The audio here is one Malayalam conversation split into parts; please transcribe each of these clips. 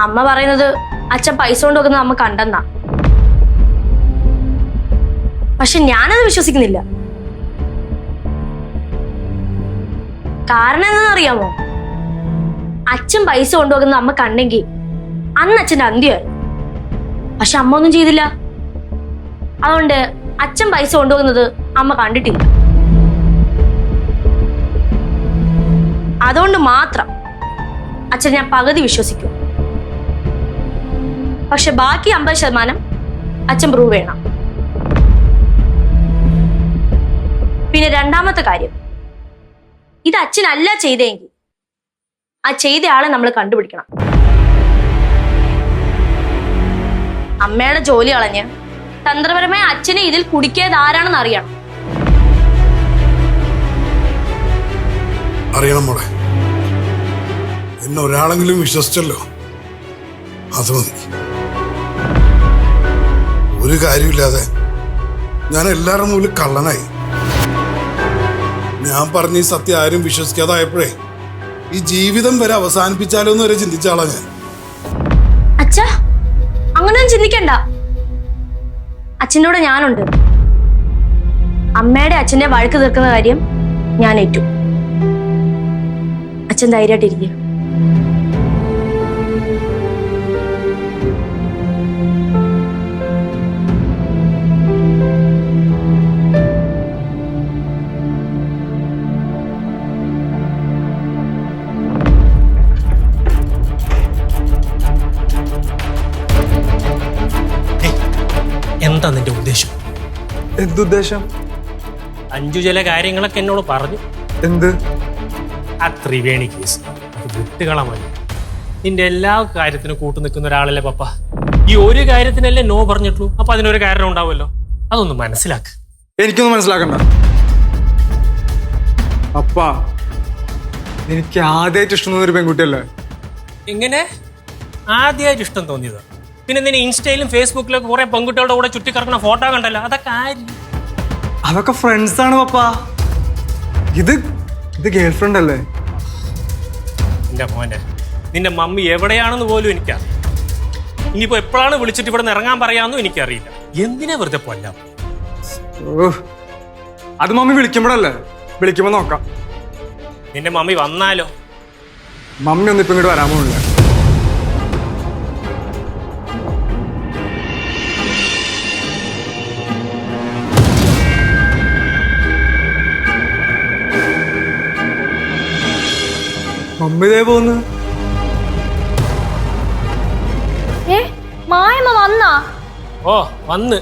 അമ്മ പറയുന്നത് അച്ഛൻ പൈസ കൊണ്ടുവെക്കുന്നത് അമ്മ കണ്ടെന്നാ. പക്ഷെ ഞാനത് വിശ്വസിക്കുന്നില്ല. കാരണം എന്താണെന്നറിയാമോ? അച്ഛൻ പൈസ കൊണ്ടുവെക്കുന്നത് അമ്മ കണ്ടെങ്കിൽ അന്ന് അച്ഛൻ്റെ അന്ത്യമായിരുന്നു. പക്ഷെ അമ്മ ഒന്നും ചെയ്തില്ല. അതുകൊണ്ട് അച്ഛൻ പൈസ കൊണ്ടുപോകുന്നത് അമ്മ കണ്ടിട്ടില്ല. അതുകൊണ്ട് മാത്രം അച്ഛൻ ഞാൻ പകുതി വിശ്വസിക്കും. പക്ഷെ ബാക്കി 50% അച്ഛൻ പ്രൂവ് ചെയ്യണം. പിന്നെ രണ്ടാമത്തെ കാര്യം, ഇത് അച്ഛനല്ല ചെയ്തെങ്കിൽ ആ ചെയ്ത ആളെ നമ്മൾ കണ്ടുപിടിക്കണം. അമ്മയുടെ ജോലി കളഞ്ഞ് തന്ത്രപരമായ അച്ഛനെ ഇതിൽ കുടിക്കിയത് ആരാണെന്ന് അറിയണം. അറിയണം മോളെ. എന്നെ ഒരാളെങ്കിലും വിശ്വസിച്ചല്ലോ, അത് മതി. ഒരു കാര്യമില്ലാതെ ഞാൻ എല്ലാവരുടെ മുമ്പിൽ കള്ളനായി. ഞാൻ പറഞ്ഞ ഈ സത്യം ആരും വിശ്വസിക്കാതായപ്പോഴേ ഈ ജീവിതം വരെ അവസാനിപ്പിച്ചാലോ എന്ന് വരെ ചിന്തിച്ച ആളാ ഞാൻ. അച്ഛാ, അങ്ങനെയൊന്നും ചിന്തിക്കണ്ട. അച്ഛൻ്റെ കൂടെ ഞാനുണ്ട്. അമ്മയുടെ അച്ഛന്റെ വഴക്ക് തീർക്കുന്ന കാര്യം ഞാൻ ഏറ്റു. അച്ഛൻ ധൈര്യമായിട്ടിരിക്കുക. എന്താ നിന്റെ ഉദ്ദേശം? എന്തുദ്ദേശം? അഞ്ചു ചില കാര്യങ്ങളൊക്കെ എന്നോട് പറഞ്ഞു. എന്ത്? ആ ത്രിവേണി കേസ് അത് വിട്ടുകളമായി. നിന്റെ എല്ലാ കാര്യത്തിനും കൂട്ടു നിൽക്കുന്ന ഒരാളല്ലേ പപ്പ. ഈ ഒരു കാര്യത്തിനല്ലേ നോ പറഞ്ഞിട്ടുള്ളൂ. അപ്പൊ അതിനൊരു കാരണം ഉണ്ടാവുമല്ലോ. അതൊന്ന് മനസ്സിലാക്ക്. എനിക്കൊന്നും മനസ്സിലാക്കണ്ട. അപ്പാ, എനിക്ക് ആദ്യമായിട്ട് ഇഷ്ടം തോന്നിയൊരു പെൺകുട്ടിയല്ലേ? എങ്ങനെ ആദ്യമായിട്ട് ഇഷ്ടം തോന്നിയത്? പിന്നെ നിന്നെ ഇൻസ്റ്റയിലും ഫേസ്ബുക്കിലൊക്കെ കുറെ പെൺകുട്ടികളുടെ കൂടെ ചുറ്റിക്കറക്കുന്ന ഫോട്ടോ കണ്ടല്ലോ, അതൊക്കെ ആര്? അതൊക്കെ ഫ്രണ്ട്സ് ആണ് പപ്പാ. ഇത് ഗേൾ ഫ്രണ്ട് അല്ലേ? എന്റെ മോനെ, നിന്റെ മമ്മി എവിടെയാണെന്ന് പോലും എനിക്കറിയാം. ഇനിയിപ്പോ എപ്പോഴാണ് വിളിച്ചിട്ട് ഇവിടെ നിന്ന് ഇറങ്ങാൻ പറയാമെന്നും എനിക്കറിയില്ല. എന്തിനാ വെറുതെ കൊല്ലാം? അത് മമ്മി വിളിക്കുമ്പോഴല്ലേ? വിളിക്കുമ്പോ നോക്കാം. നിന്റെ മമ്മി വന്നാലോ? മമ്മി ഒന്നും ഇപ്പൊ ഇങ്ങോട്ട് വരാൻ പോണില്ല. മമ്മി ഇതേ പോന്ന്. മായമ്മ വന്നാ? ഓ വന്ന്.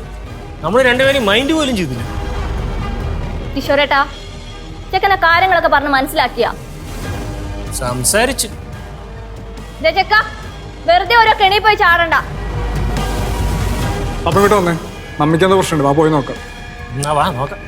നമ്മള് രണ്ടുപേരും മൈൻഡ് പോലും ചെയ്തില്ല. കിഷോറേട്ടാ, ചെക്കനെ കാര്യങ്ങളൊക്കെ പറഞ്ഞ് മനസ്സിലാക്കിയ സംസാരിച്ചു. ചെക്ക വെറുതെ ഓരോ കെണി പോയി ചാടണ്ട. അപ്പൊ ഇങ്ങോട്ട് വന്നേ. മമ്മിക്ക് എന്താ പ്രശ്നമുണ്ട്? വാ പോയി നോക്കാം. എന്നാ വാ നോക്കാം.